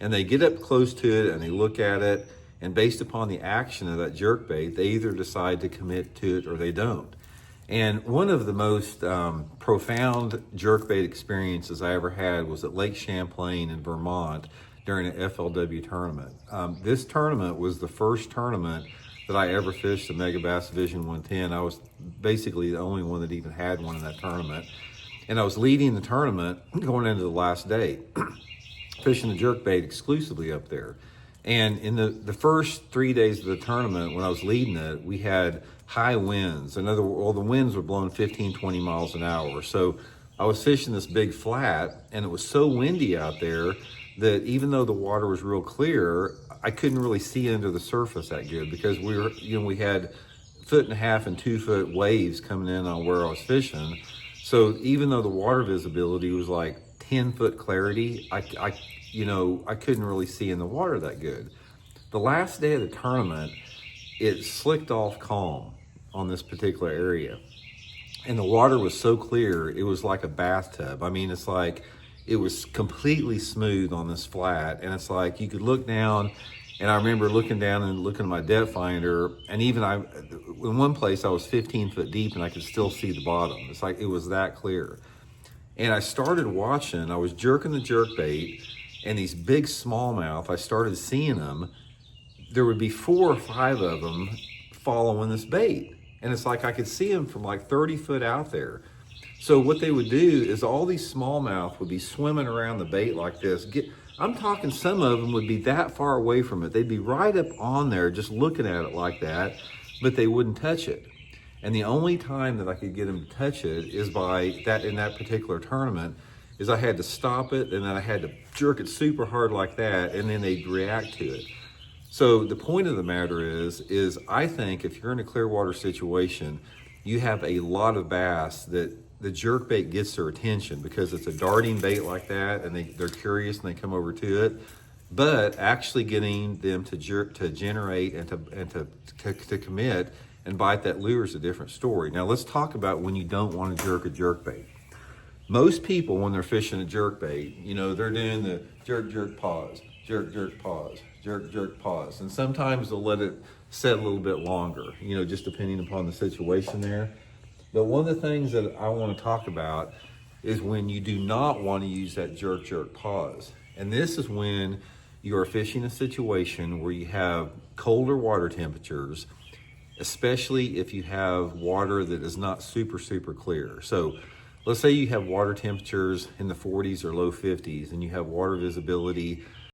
And they get up close to it and they look at it, and based upon the action of that jerkbait, they either decide to commit to it or they don't. And one of the most profound jerkbait experiences I ever had was at Lake Champlain in Vermont during an FLW tournament. This tournament was the first tournament that I ever fished a Megabass Division 110. I was basically the only one that even had one in that tournament. And I was leading the tournament going into the last day, fishing the jerkbait exclusively up there. And in the first 3 days of the tournament, when I was leading it, we had high winds. In other words, the winds were blowing 15, 20 miles an hour. So I was fishing this big flat, and it was so windy out there that even though the water was real clear, I couldn't really see under the surface that good, because we had 1.5 and 2 foot waves coming in on where I was fishing. So even though the water visibility was like 10-foot clarity, I couldn't really see in the water that good. The last day of the tournament, it slicked off calm on this particular area. And the water was so clear, it was like a bathtub. I mean, it's like, it was completely smooth on this flat. And it's like, you could look down, and I remember looking down and looking at my depth finder, and even in one place I was 15 foot deep and I could still see the bottom. It's like, it was that clear. And I started watching, I was jerking the jerkbait, and these big smallmouth, I started seeing them. There would be 4 or 5 of them following this bait. And it's like I could see them from like 30 foot out there. So what they would do is all these smallmouth would be swimming around the bait like this. I'm talking, some of them would be that far away from it. They'd be right up on there just looking at it like that, but they wouldn't touch it. And the only time that I could get them to touch it is by that, in that particular tournament, is I had to stop it, and then I had to jerk it super hard like that, and then they'd react to it. So the point of the matter is I think if you're in a clear water situation, you have a lot of bass that the jerkbait gets their attention because it's a darting bait like that, and they're curious and they come over to it. But actually getting them to generate and to commit and bite that lure is a different story. Now let's talk about when you don't want to jerk a jerkbait. Most people, when they're fishing a jerkbait, they're doing the jerk, jerk, pause, jerk, jerk, pause, jerk, jerk, pause. And sometimes they'll let it set a little bit longer, just depending upon the situation there. But one of the things that I want to talk about is when you do not want to use that jerk, jerk, pause. And this is when you are fishing a situation where you have colder water temperatures, especially if you have water that is not super, super clear. So let's say you have water temperatures in the 40s or low 50s, and you have water visibility